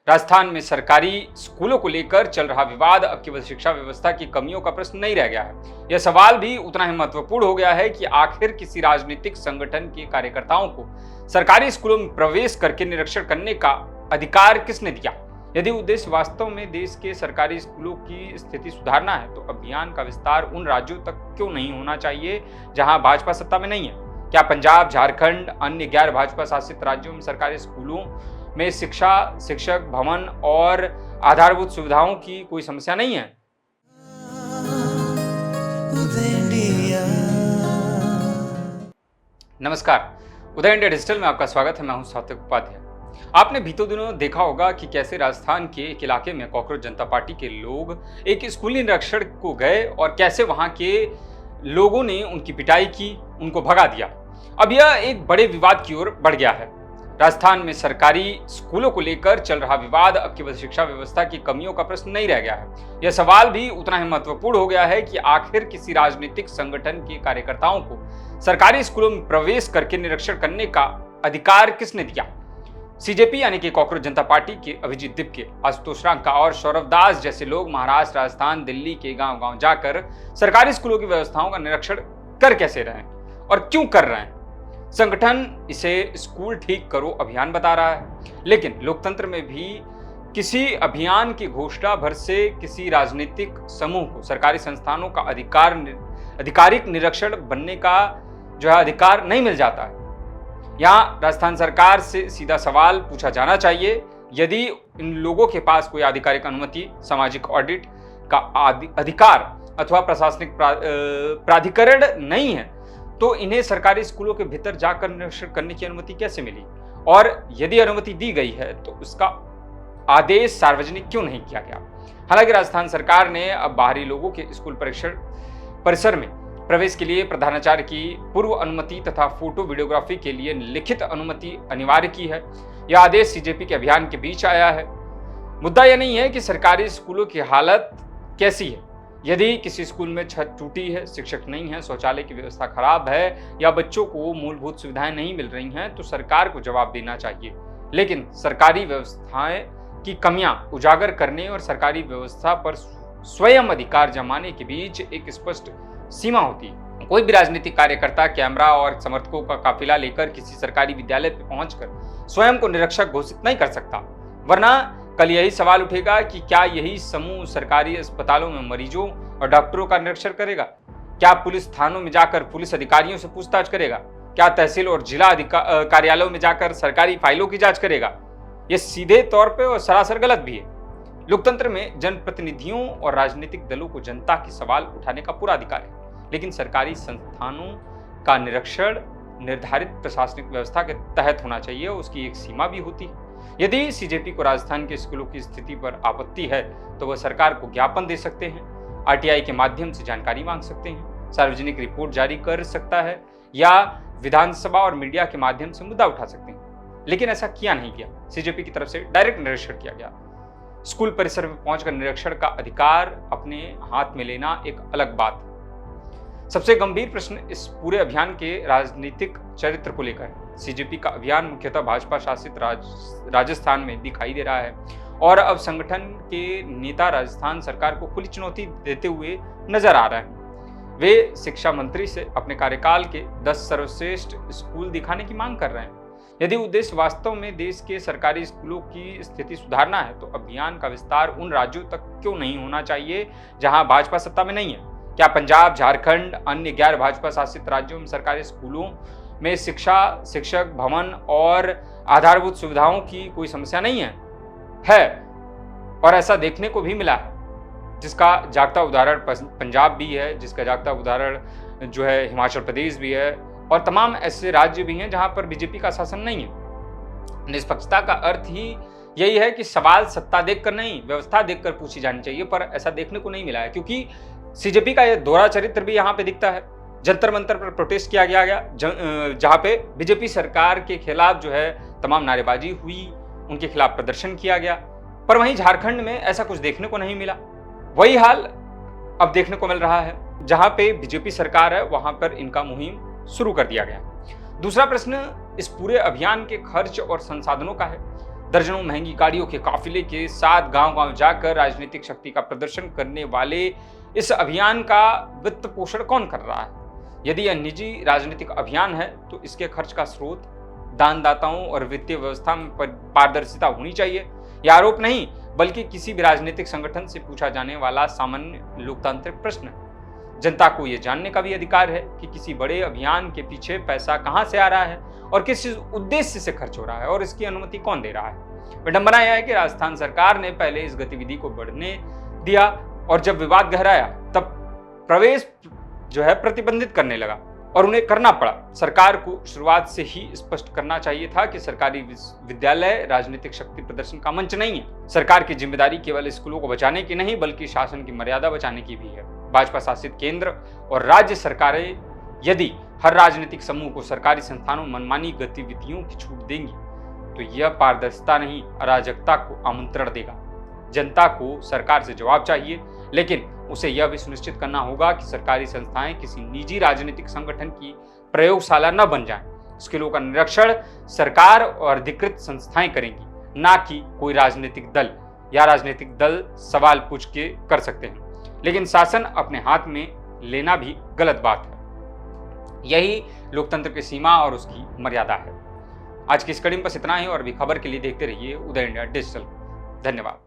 राजस्थान में सरकारी स्कूलों को लेकर चल रहा विवाद अब केवल शिक्षा व्यवस्था की कमियों का प्रश्न नहीं रह गया है। यह सवाल भी उतना ही महत्वपूर्ण हो गया है कि आखिर किसी राजनीतिक संगठन के कार्यकर्ताओं को सरकारी स्कूलों में प्रवेश करके निरीक्षण करने का अधिकार किसने दिया। यदि उद्देश्य वास्तव में देश के सरकारी स्कूलों की स्थिति सुधारना है तो अभियान का विस्तार उन राज्यों तक क्यों नहीं होना चाहिए जहां भाजपा सत्ता में नहीं है। क्या पंजाब, झारखंड, अन्य गैर भाजपा शासित राज्यों में सरकारी स्कूलों में शिक्षा, शिक्षक, भवन और आधारभूत सुविधाओं की कोई समस्या नहीं है? नमस्कार, उदय इंडिया डिजिटल में आपका स्वागत है। मैं हूं सात्विक उपाध्याय। आपने बीते दिनों देखा होगा कि कैसे राजस्थान के एक इलाके में कॉकरोच जनता पार्टी के लोग एक स्कूली निरीक्षण को गए और कैसे वहां के लोगों ने उनकी पिटाई की, उनको भगा दिया। अब यह एक बड़े विवाद की ओर बढ़ गया है। राजस्थान में सरकारी स्कूलों को लेकर चल रहा विवाद अब केवल शिक्षा व्यवस्था की कमियों का प्रश्न नहीं रह गया है। यह सवाल भी उतना ही महत्वपूर्ण हो गया है कि आखिर किसी राजनीतिक संगठन के कार्यकर्ताओं को सरकारी स्कूलों में प्रवेश करके निरीक्षण करने का अधिकार किसने दिया। सीजेपी यानी कि कॉकरोच जनता पार्टी के अभिजीत दिपके, आशुतोष रांका और सौरभ दास जैसे लोग महाराष्ट्र, राजस्थान, दिल्ली के गांव-गांव जाकर सरकारी स्कूलों की व्यवस्थाओं का निरीक्षण कर कैसे रहे हैं और क्यों कर रहे हैं। संगठन इसे स्कूल ठीक करो अभियान बता रहा है, लेकिन लोकतंत्र में भी किसी अभियान की घोषणा भर से किसी राजनीतिक समूह को सरकारी संस्थानों का आधिकारिक निरीक्षण बनने का जो है अधिकार नहीं मिल जाता है। यहाँ राजस्थान सरकार से सीधा सवाल पूछा जाना चाहिए। यदि इन लोगों के पास कोई आधिकारिक अनुमति, सामाजिक ऑडिट का अधिकार अथवा प्रशासनिक प्राधिकरण नहीं है तो इन्हें सरकारी स्कूलों के भीतर जाकर निरीक्षण करने की अनुमति कैसे मिली, और यदि अनुमति दी गई है तो उसका आदेश सार्वजनिक क्यों नहीं किया गया। हालांकि राजस्थान सरकार ने अब बाहरी लोगों के स्कूल परिसर में प्रवेश के लिए प्रधानाचार्य की पूर्व अनुमति तथा फोटो वीडियोग्राफी के लिए लिखित अनुमति अनिवार्य की है। यह आदेश सीजेपी के अभियान के बीच आया है। मुद्दा यह नहीं है कि सरकारी स्कूलों की हालत कैसी है। यदि किसी स्कूल में छत टूटी है, शिक्षक नहीं है, शौचालय की व्यवस्था खराब है या बच्चों को मूलभूत सुविधाएं नहीं मिल रही हैं तो सरकार को जवाब देना चाहिए। लेकिन सरकारी व्यवस्थाएं की कमियां उजागर करने और सरकारी व्यवस्था पर स्वयं अधिकार जमाने के बीच एक स्पष्ट सीमा होती है। कोई भी राजनीतिक कार्यकर्ता कैमरा और समर्थकों का काफिला लेकर किसी सरकारी विद्यालय पर पहुंचकर स्वयं को निरीक्षक घोषित नहीं कर सकता, वरना कल यही सवाल उठेगा कि क्या यही समूह सरकारी अस्पतालों में मरीजों और डॉक्टरों का निरीक्षण करेगा? क्या पुलिस थानों में जाकर पुलिस अधिकारियों से पूछताछ करेगा? क्या तहसील और जिला कार्यालयों में जाकर सरकारी फाइलों की जांच करेगा? यह सीधे तौर पर और सरासर गलत भी है। लोकतंत्र में जनप्रतिनिधियों और राजनीतिक दलों को जनता के सवाल उठाने का पूरा अधिकार है, लेकिन सरकारी संस्थानों का निरीक्षण निर्धारित प्रशासनिक व्यवस्था के तहत होना चाहिए। उसकी एक सीमा भी होती है। यदि सीजेपी को राजस्थान के स्कूलों की स्थिति पर आपत्ति है तो वह सरकार को ज्ञापन दे सकते हैं, आरटीआई के माध्यम से जानकारी मांग सकते हैं, सार्वजनिक रिपोर्ट जारी कर सकता है या विधानसभा और मीडिया के माध्यम से मुद्दा उठा सकते हैं। लेकिन ऐसा किया नहीं गया। सीजेपी की तरफ से डायरेक्ट निरीक्षण किया गया। स्कूल परिसर में पहुंचकर निरीक्षण का अधिकार अपने हाथ में लेना एक अलग बात है। सबसे गंभीर प्रश्न इस पूरे अभियान के राजनीतिक चरित्र को लेकर है। सीजेपी का अभियान मुख्यतः भाजपा शासित राजस्थान में दिखाई दे रहा है और अब संगठन के नेता राजस्थान सरकार को खुली चुनौती देते हुए नजर आ रहे हैं। वे शिक्षा मंत्री से अपने कार्यकाल के 10 सर्वश्रेष्ठ स्कूल दिखाने की मांग कर रहे हैं। यदि उद्देश्य वास्तव में देश के सरकारी स्कूलों की स्थिति सुधारना है तो अभियान का विस्तार उन राज्यों तक क्यों नहीं होना चाहिए जहां भाजपा सत्ता में नहीं है। क्या पंजाब, झारखंड, अन्य गैर भाजपा शासित राज्यों में सरकारी स्कूलों में शिक्षा, शिक्षक, भवन और आधारभूत सुविधाओं की कोई समस्या नहीं है और ऐसा देखने को भी मिला है, जिसका जागता उदाहरण पंजाब भी है, जिसका जागता उदाहरण जो है हिमाचल प्रदेश भी है और तमाम ऐसे राज्य भी हैं जहां पर बीजेपी का शासन नहीं है। निष्पक्षता का अर्थ ही यही है कि सवाल सत्ता देखकर नहीं, व्यवस्था देखकर पूछी जानी चाहिए, पर ऐसा देखने को नहीं मिला है क्योंकि सीजेपी का यह दोहरा चरित्र भी यहाँ पे दिखता है। जंतर मंतर पर प्रोटेस्ट किया गया जहाँ पे बीजेपी सरकार के खिलाफ जो है तमाम नारेबाजी हुई, उनके खिलाफ प्रदर्शन किया गया, पर वहीं झारखंड में ऐसा कुछ देखने को नहीं मिला। वही हाल अब देखने को मिल रहा है। जहां पे बीजेपी सरकार है वहां पर इनका मुहिम शुरू कर दिया गया। दूसरा प्रश्न इस पूरे अभियान के खर्च और संसाधनों का है। दर्जनों महंगी गाड़ियों के काफिले के साथ गांव-गांव जाकर राजनीतिक शक्ति का प्रदर्शन करने वाले इस अभियान का वित्त पोषण कौन कर रहा है? यदि यह निजी राजनीतिक अभियान है तो इसके खर्च का स्रोत, दानदाताओं और वित्तीय व्यवस्था में पारदर्शिता होनी चाहिए। यह आरोप नहीं बल्कि किसी भी राजनीतिक संगठन से पूछा जाने वाला सामान्य लोकतांत्रिक प्रश्न है। जनता को यह जानने का भी अधिकार है कि किसी बड़े अभियान के पीछे पैसा कहां से आ रहा है और किस उद्देश्य से खर्च हो रहा है और इसकी अनुमति कौन दे रहा है। विडंबना यह है कि राजस्थान सरकार ने पहले इस गतिविधि को बढ़ने दिया और जब विवाद गहराया तब प्रवेश प्रतिबंधित करने लगा और उन्हें करना पड़ा। सरकार को शुरुआत से ही स्पष्ट करना चाहिए था कि सरकारी विद्यालय राजनीतिक शक्ति प्रदर्शन का मंच नहीं है। सरकार की जिम्मेदारी केवल स्कूलों को बचाने की नहीं बल्कि शासन की मर्यादा बचाने की भी है। भाजपा शासित केंद्र और राज्य सरकारें यदि हर राजनीतिक समूह को सरकारी संस्थानों में मनमानी गतिविधियों की छूट देंगी तो यह पारदर्शिता नहीं अराजकता को आमंत्रण देगा। जनता को सरकार से जवाब चाहिए, लेकिन उसे यह भी सुनिश्चित करना होगा कि सरकारी संस्थाएं किसी निजी राजनीतिक संगठन की प्रयोगशाला न बन जाएं। स्कूलों का निरीक्षण सरकार और अधिकृत संस्थाएं करेंगी, ना कि कोई राजनीतिक दल या राजनीतिक दल सवाल पूछ के कर सकते हैं। लेकिन शासन अपने हाथ में लेना भी गलत बात है। यही लोकतंत्र की सीमा और उसकी मर्यादा है। आज की इस कड़ी में बस इतना ही और भी खबर के लिए देखते रहिए उदय इंडिया डिजिटल। धन्यवाद।